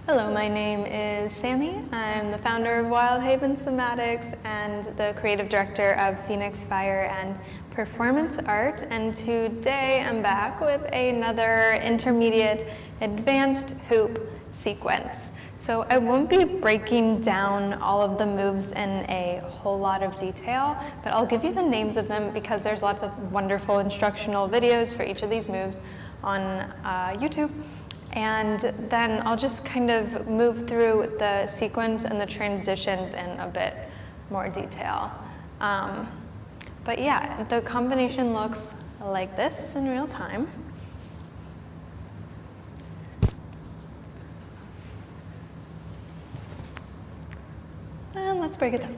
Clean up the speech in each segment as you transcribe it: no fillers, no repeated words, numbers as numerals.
Hello, my name is Sammy. I'm the founder of Wild Haven Somatics and the creative director of Phoenix Fire and Performance Art. And today I'm back with another intermediate advanced hoop sequence. So I won't be breaking down all of the moves in a whole lot of detail, but I'll give you the names of them because there's lots of wonderful instructional videos for each of these moves on YouTube. And then I'll just kind of move through the sequence and the transitions in a bit more detail. But yeah, the combination looks like this in real time. And let's break it down.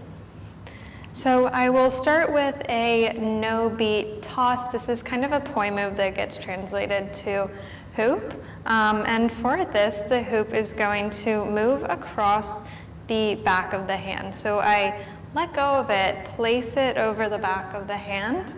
So I will start with a no beat toss. This is kind of a poi move that gets translated to hoop. And for this, the hoop is going to move across the back of the hand. So I let go of it, place it over the back of the hand,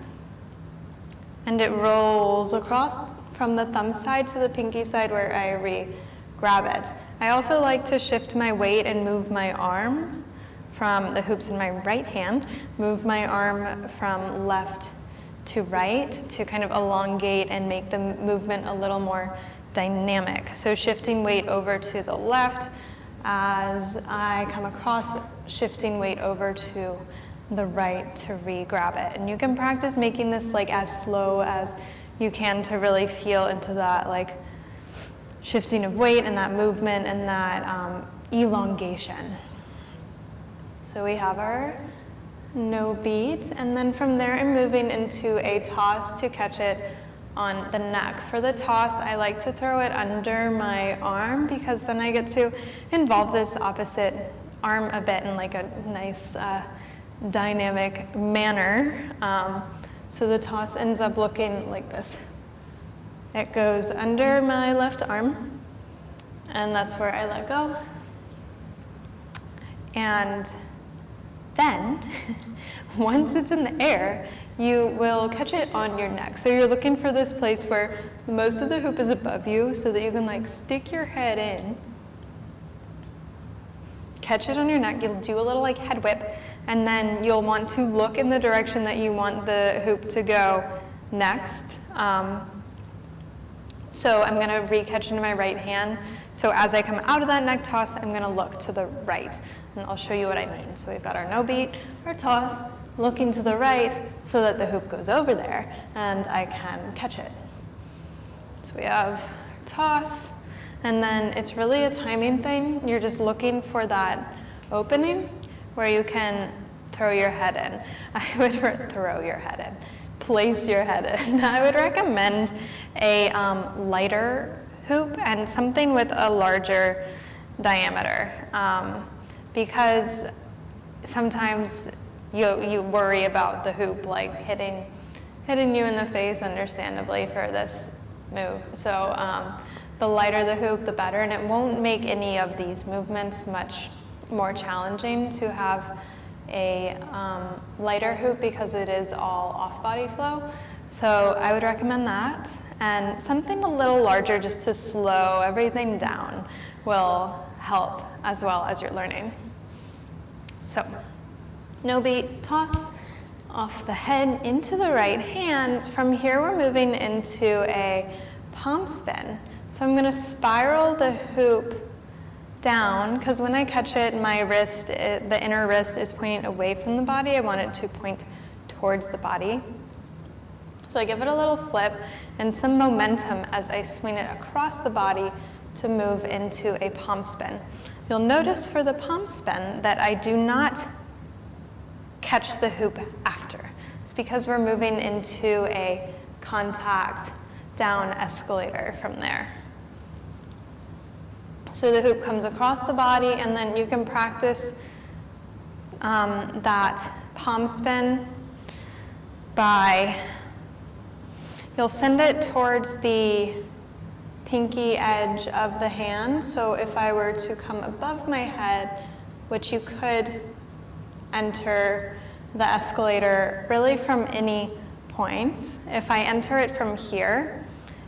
and it rolls across from the thumb side to the pinky side where I re-grab it. I also like to shift my weight and move my arm from the hoops in my right hand, move my arm from left to right to kind of elongate and make the movement a little more dynamic. So shifting weight over to the left as I come across, shifting weight over to the right to re-grab it. And you can practice making this like as slow as you can to really feel into that like shifting of weight and that movement and that elongation. So we have our no beat, and then from there I'm moving into a toss to catch it on the neck. For the toss, I like to throw it under my arm because then I get to involve this opposite arm a bit in like a nice dynamic manner. So the toss ends up looking like this. It goes under my left arm, and that's where I let go. And then, once it's in the air, you will catch it on your neck. So you're looking for this place where most of the hoop is above you so that you can like stick your head in, catch it on your neck. You'll do a little like head whip, and then you'll want to look in the direction that you want the hoop to go next. So I'm gonna re-catch into my right hand. So as I come out of that neck toss, I'm gonna look to the right. And I'll show you what I mean. So we've got our no beat, our toss, looking to the right so that the hoop goes over there and I can catch it. So we have toss, and then it's really a timing thing. You're just looking for that opening where you can throw your head in. I would throw your head in. Place your head in. I would recommend a lighter hoop and something with a larger diameter because sometimes you worry about the hoop like hitting you in the face, understandably, for this move. So the lighter the hoop, the better, and it won't make any of these movements much more challenging to have a lighter hoop because it is all off-body flow. So I would recommend that. And something a little larger just to slow everything down will help as well as you're learning. So no beat, toss off the head into the right hand. From here we're moving into a palm spin. So I'm gonna spiral the hoop down, because when I catch it, my wrist, the inner wrist is pointing away from the body. I want it to point towards the body. So I give it a little flip and some momentum as I swing it across the body to move into a palm spin. You'll notice for the palm spin that I do not catch the hoop after. It's because we're moving into a contact down escalator from there. So the hoop comes across the body, and then you can practice that palm spin by, you'll send it towards the pinky edge of the hand. So if I were to come above my head, which you could enter the escalator really from any point. If I enter it from here,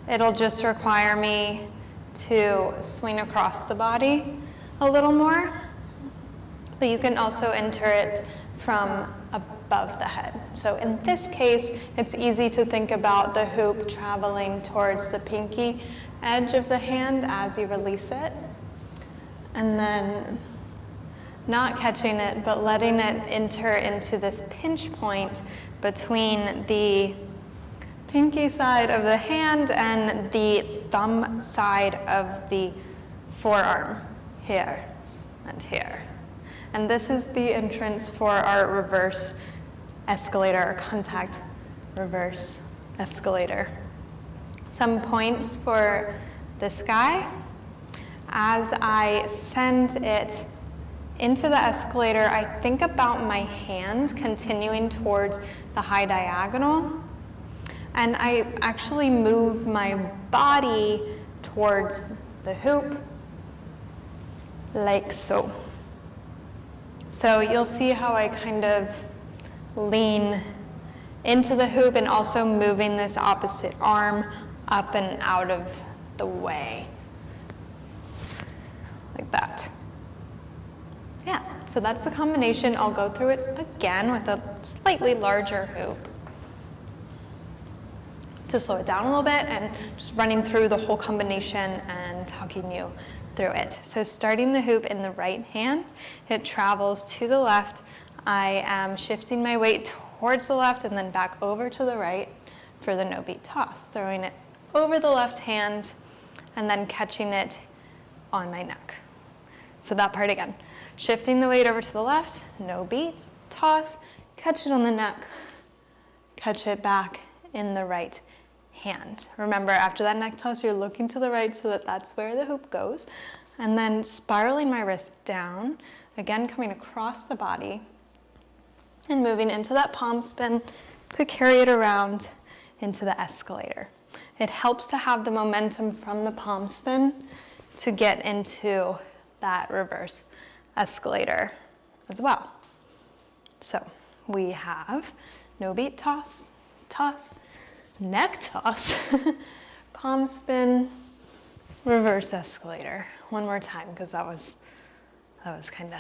it'll just require me to swing across the body a little more, but you can also enter it from above the head. So in this case, it's easy to think about the hoop traveling towards the pinky edge of the hand as you release it, and then not catching it, but letting it enter into this pinch point between the pinky side of the hand and the thumb side of the forearm, here and here. And this is the entrance for our reverse escalator, or contact reverse escalator. Some points for this guy. As I send it into the escalator, I think about my hand continuing towards the high diagonal, and I actually move my body towards the hoop, like so. So you'll see how I kind of lean into the hoop and also moving this opposite arm up and out of the way, like that. Yeah, so that's the combination. I'll go through it again with a slightly larger hoop to slow it down a little bit, and just running through the whole combination and talking you through it. So starting the hoop in the right hand, it travels to the left. I am shifting my weight towards the left and then back over to the right for the no beat toss, throwing it over the left hand and then catching it on my neck. So that part again. Shifting the weight over to the left, no beat, toss, catch it on the neck, catch it back in the right hand. Remember, after that neck toss, you're looking to the right so that that's where the hoop goes. And then spiraling my wrist down, again coming across the body and moving into that palm spin to carry it around into the escalator. It helps to have the momentum from the palm spin to get into that reverse escalator as well. So we have no beat toss, toss, neck toss, palm spin, reverse escalator. One more time, because that was kind of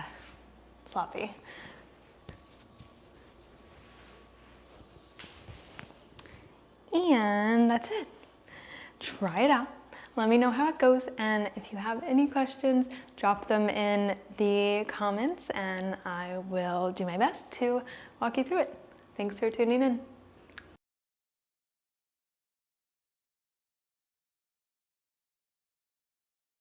sloppy. And that's it. Try it out. Let me know how it goes, and if you have any questions, drop them in the comments and I will do my best to walk you through it. Thanks for tuning in.